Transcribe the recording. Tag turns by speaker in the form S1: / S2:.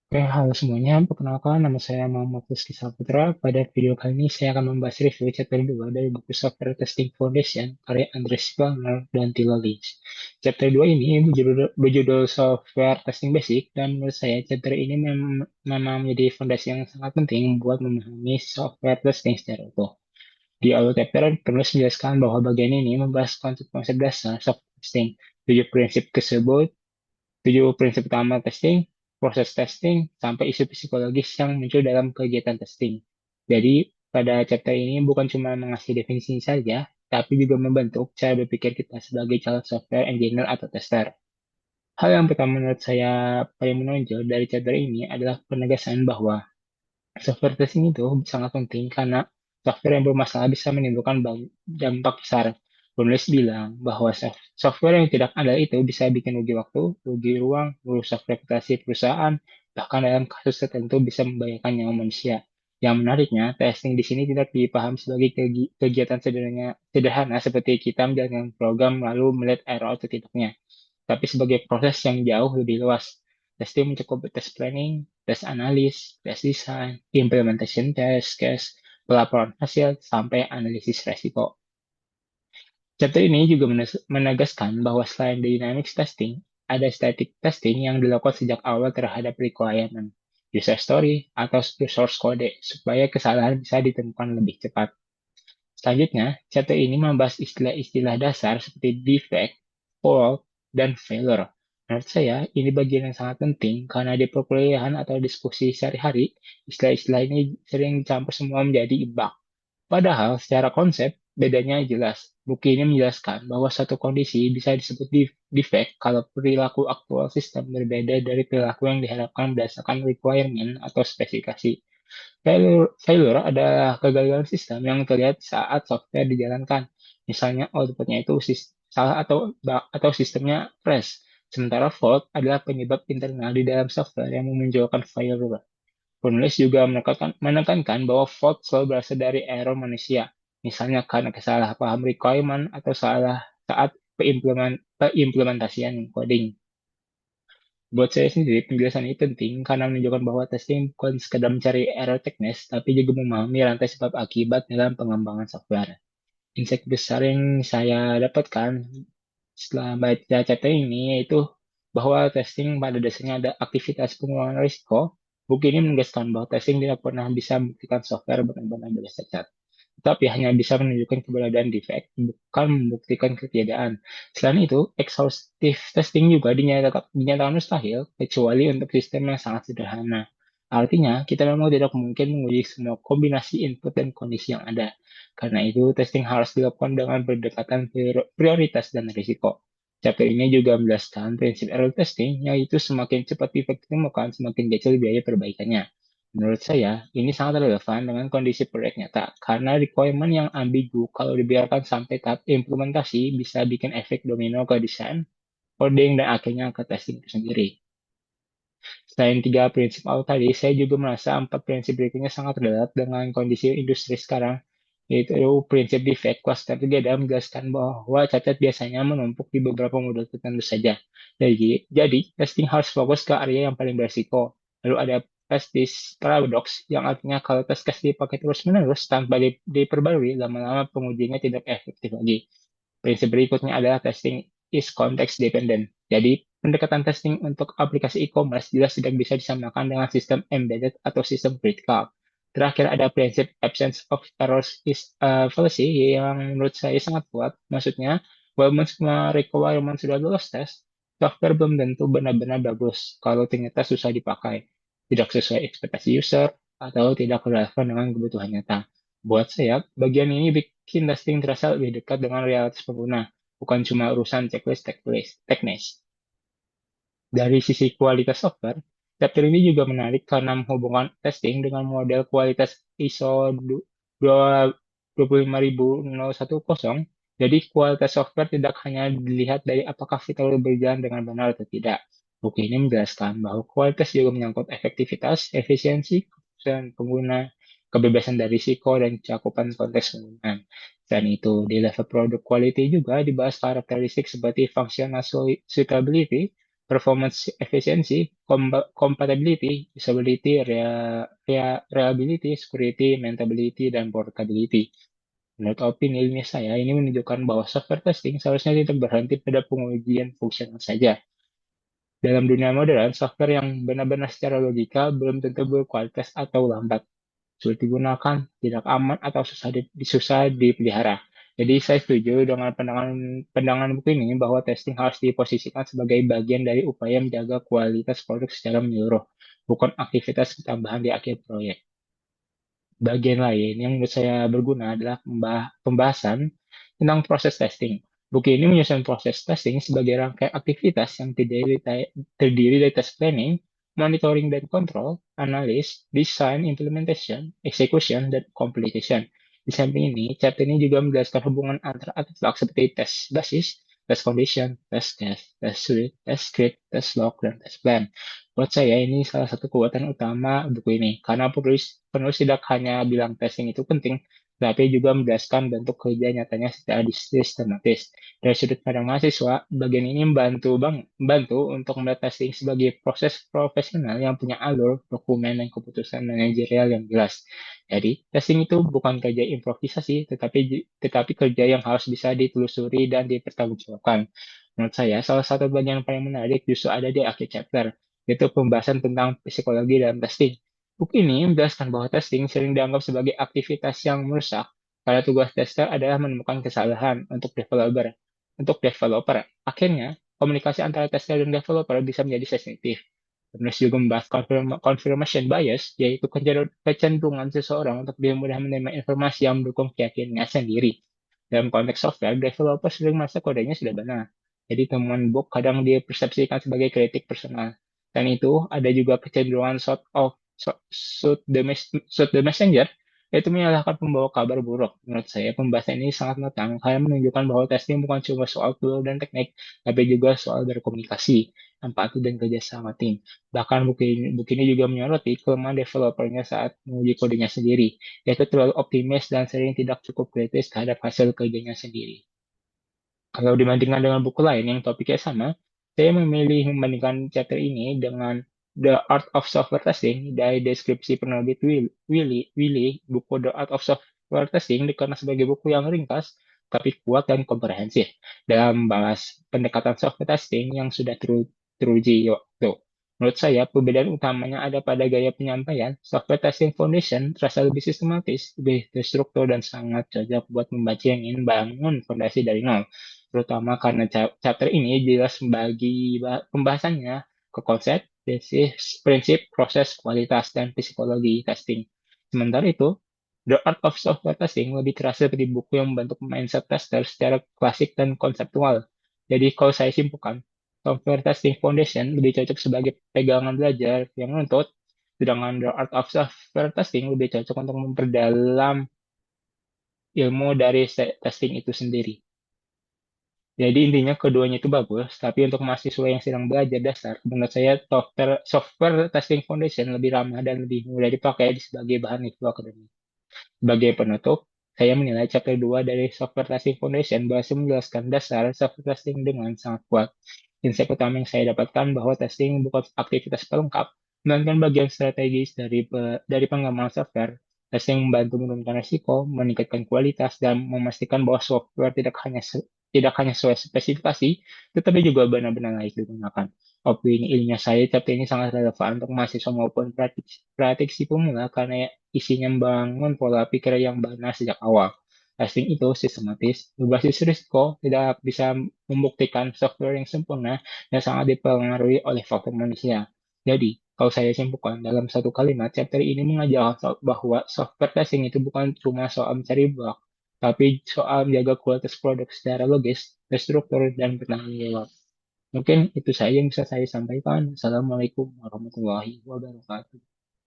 S1: Oke, halo semuanya. Perkenalkan, nama saya Muhammad Rizky Saputra. Pada video kali ini, saya akan membahas review chapter 2 dari buku Software Testing Foundation, karya Andres Ballmer dan Tilo Lynch. Chapter 2 ini berjudul Software Testing Basic, dan menurut saya chapter ini memang menjadi fondasi yang sangat penting buat memahami software testing secara utuh. Di awal chapter, penulis menjelaskan bahwa bagian ini membahas konsep-konsep dasar software testing. 7 prinsip utama testing, proses testing, sampai isu psikologis yang muncul dalam kegiatan testing. Jadi, pada chapter ini bukan cuma mengasih definisi saja, tapi juga membentuk cara berpikir kita sebagai calon software engineer atau tester. Hal yang pertama menurut saya paling menonjol dari chapter ini adalah penegasan bahwa software testing itu sangat penting karena software yang bermasalah bisa menimbulkan dampak besar. Penulis bilang bahwa software yang tidak ada itu bisa bikin rugi waktu, rugi ruang, merusak reputasi perusahaan, bahkan dalam kasus tertentu bisa membahayakan nyawa manusia. Yang menariknya, testing di sini tidak dipahami sebagai kegiatan sederhana seperti kita menjalankan program lalu melihat error atau tidaknya, tapi sebagai proses yang jauh lebih luas. Testing mencakup test planning, test analis, test design, implementation test case, pelaporan hasil, sampai analisis resiko. Chapter ini juga menegaskan bahwa selain dynamics testing, ada static testing yang dilakukan sejak awal terhadap requirement, user story, atau source code, supaya kesalahan bisa ditemukan lebih cepat. Selanjutnya, chapter ini membahas istilah-istilah dasar seperti defect, fault, dan failure. Menurut saya, ini bagian yang sangat penting karena di perkuliahan atau diskusi sehari-hari, istilah-istilah ini sering dicampur semua menjadi bug. Padahal, secara konsep, bedanya jelas. Buku ini menjelaskan bahwa satu kondisi bisa disebut defect kalau perilaku aktual sistem berbeda dari perilaku yang diharapkan berdasarkan requirement atau spesifikasi. Failure adalah kegagalan sistem yang terlihat saat software dijalankan. Misalnya outputnya itu salah atau sistemnya crash. Sementara fault adalah penyebab internal di dalam software yang memunculkan failure. Penulis juga menekankan bahwa fault selalu berasal dari error manusia, misalnya karena kesalahpaham requirement atau salah saat peimplementasian coding. Buat saya sendiri, penjelasan ini penting karena menunjukkan bahwa testing bukan sekedar mencari error teknis, tapi juga memahami rantai sebab akibat dalam pengembangan software. Insight besar yang saya dapatkan setelah baca chapter ini yaitu bahwa testing pada dasarnya ada aktivitas pengurangan risiko. Buku ini menegaskan bahwa testing tidak pernah bisa membuktikan software benar-benar bebas cacat, tetapi hanya bisa menunjukkan keberadaan defect, bukan membuktikan ketiadaan. Selain itu, exhaustive testing juga dinyatakan mustahil, kecuali untuk sistem yang sangat sederhana. Artinya, kita memang tidak mungkin menguji semua kombinasi input dan kondisi yang ada. Karena itu, testing harus dilakukan dengan berdekatan prioritas dan risiko. Chapter ini juga menjelaskan prinsip error testing, yaitu semakin cepat defect ditemukan, semakin kecil biaya perbaikannya. Menurut saya, ini sangat relevan dengan kondisi proyek nyata, karena requirement yang ambigu kalau dibiarkan sampai tahap implementasi bisa bikin efek domino ke desain, coding, dan akhirnya ke testing itu sendiri. Selain 3 prinsip awal tadi, saya juga merasa 4 prinsip berikutnya sangat relate dengan kondisi industri sekarang, yaitu prinsip defect cluster 3 dan menjelaskan bahwa cacat biasanya menumpuk di beberapa modul tertentu saja. Jadi, testing harus fokus ke area yang paling berisiko. Lalu ada test this paradox, yang artinya kalau test case dipakai terus-menerus tanpa diperbarui, lama-lama pengujinya tidak efektif lagi. Prinsip berikutnya adalah testing is context dependent. Jadi, pendekatan testing untuk aplikasi e-commerce jelas tidak bisa disamakan dengan sistem embedded atau sistem critical. Terakhir ada prinsip absence of errors is a fallacy yang menurut saya sangat kuat. Maksudnya, walaupun semua requirement sudah lolos tes, software belum tentu benar-benar bagus kalau ternyata susah dipakai, tidak sesuai ekspektasi user, atau tidak relevan dengan kebutuhan nyata. Buat saya, bagian ini bikin testing terasa lebih dekat dengan realitas pengguna, bukan cuma urusan checklist teknis. Dari sisi kualitas software, chapter ini juga menarik karena menghubungkan testing dengan model kualitas ISO 25010. Jadi kualitas software tidak hanya dilihat dari apakah fitur berjalan dengan benar atau tidak. Buku ini menjelaskan bahwa kualitas juga menyangkut efektivitas, efisiensi, keputusan pengguna, kebebasan dari risiko, dan cakupan konteks penggunaan. Selain itu, di level product quality juga dibahas karakteristik seperti functional suitability, performance efficiency, compatibility, usability, reliability, security, maintainability, dan portability. Menurut opini ilmiah saya, ini menunjukkan bahwa software testing seharusnya tidak berhenti pada pengujian fungsional saja. Dalam dunia modern, software yang benar-benar secara logika belum tentu berkualitas atau lambat, sulit digunakan, tidak aman, atau susah dipelihara. Jadi saya setuju dengan pandangan pandangan buku ini bahwa testing harus diposisikan sebagai bagian dari upaya menjaga kualitas produk secara menyeluruh, bukan aktivitas tambahan di akhir proyek. Bagian lain yang menurut saya berguna adalah pembahasan tentang proses testing. Buku ini menyusun proses testing sebagai rangkaian aktivitas yang terdiri dari test planning, monitoring dan control, analis, design, implementation, execution, dan completion. Di samping ini, chapter ini juga menjelaskan hubungan antara artefak seperti test basis, test condition, test case, test suite, test script, test log, dan test plan. Buat saya ini salah satu kekuatan utama buku ini, karena penulis tidak hanya bilang testing itu penting, tapi juga menjelaskan bentuk kerja nyatanya secara sistematis. Dari sudut pandang mahasiswa, bagian ini membantu untuk melihat testing sebagai proses profesional yang punya alur, dokumen, dan keputusan manajerial yang jelas. Jadi, testing itu bukan kerja improvisasi, tetapi kerja yang harus bisa ditelusuri dan dipertanggungjawabkan. Menurut saya, salah satu bagian paling menarik justru ada di akhir chapter, yaitu pembahasan tentang psikologi dalam testing. Buku ini menjelaskan bahwa testing sering dianggap sebagai aktivitas yang merusak, karena tugas tester adalah menemukan kesalahan untuk developer. Akhirnya, komunikasi antara tester dan developer bisa menjadi sensitif. Penulis juga membahas confirmation bias, yaitu kecenderungan seseorang untuk lebih mudah menerima informasi yang mendukung keyakinannya sendiri. Dalam konteks software, developer sering merasa kodenya sudah benar. Jadi temuan bug kadang dipersepsikan sebagai kritik personal. Dan itu ada juga kecenderungan shoot the messenger, yaitu menyalahkan pembawa kabar buruk. Menurut saya, pembahasan ini sangat matang karena menunjukkan bahwa testing bukan cuma soal tool dan teknik, tapi juga soal berkomunikasi, empati, dan kerjasama tim. Bahkan buku ini juga menyoroti kelemahan developernya saat menguji kodenya sendiri, yaitu terlalu optimis dan sering tidak cukup kritis terhadap hasil kerjanya sendiri. Kalau dibandingkan dengan buku lain yang topiknya sama, saya memilih membandingkan chapter ini dengan The Art of Software Testing dari deskripsi penerbit Willy. Buku The Art of Software Testing dikenal sebagai buku yang ringkas, tapi kuat dan komprehensif dalam membahas pendekatan software testing yang sudah teruji waktu. Menurut saya, perbedaan utamanya ada pada gaya penyampaian. Software Testing Foundation terasa lebih sistematis, lebih terstruktur, dan sangat cocok buat membaca yang ingin bangun fondasi dari nol, terutama karena chapter ini jelas membagi pembahasannya ke konsep, prinsip, proses, kualitas, dan psikologi testing. Sementara itu, The Art of Software Testing lebih terasa seperti buku yang membantu mindset tester secara klasik dan konseptual. Jadi kalau saya simpulkan, Software Testing Foundation lebih cocok sebagai pegangan belajar yang menuntut, sedangkan The Art of Software Testing lebih cocok untuk memperdalam ilmu dari testing itu sendiri. Jadi intinya keduanya itu bagus, tapi untuk mahasiswa yang sedang belajar dasar, menurut saya software testing foundation lebih ramah dan lebih mudah dipakai sebagai bahan info akademik. Sebagai penutup, saya menilai chapter 2 dari Software Testing Foundation berhasil menjelaskan dasar software testing dengan sangat kuat. Insight utama yang saya dapatkan bahwa testing bukan aktivitas pelengkap, melainkan bagian strategis dari pengembangan software. Testing membantu menurunkan risiko, meningkatkan kualitas, dan memastikan bahwa software tidak hanya sesuai spesifikasi, tetapi juga benar-benar layak digunakan. Opini ilmiah saya, chapter ini sangat relevan untuk mahasiswa maupun praktisi pemula karena isinya membangun pola pikir yang benar sejak awal. Testing itu sistematis, berbasis risiko, tidak bisa membuktikan software yang sempurna, dan sangat dipengaruhi oleh faktor manusia. Jadi, kalau saya simpulkan dalam satu kalimat, chapter ini mengajarkan bahwa software testing itu bukan cuma soal mencari bug, tapi soal menjaga kualitas produk secara logis, terstruktur, dan bertanggung jawab. Mungkin itu saja yang bisa saya sampaikan. Assalamualaikum warahmatullahi wabarakatuh.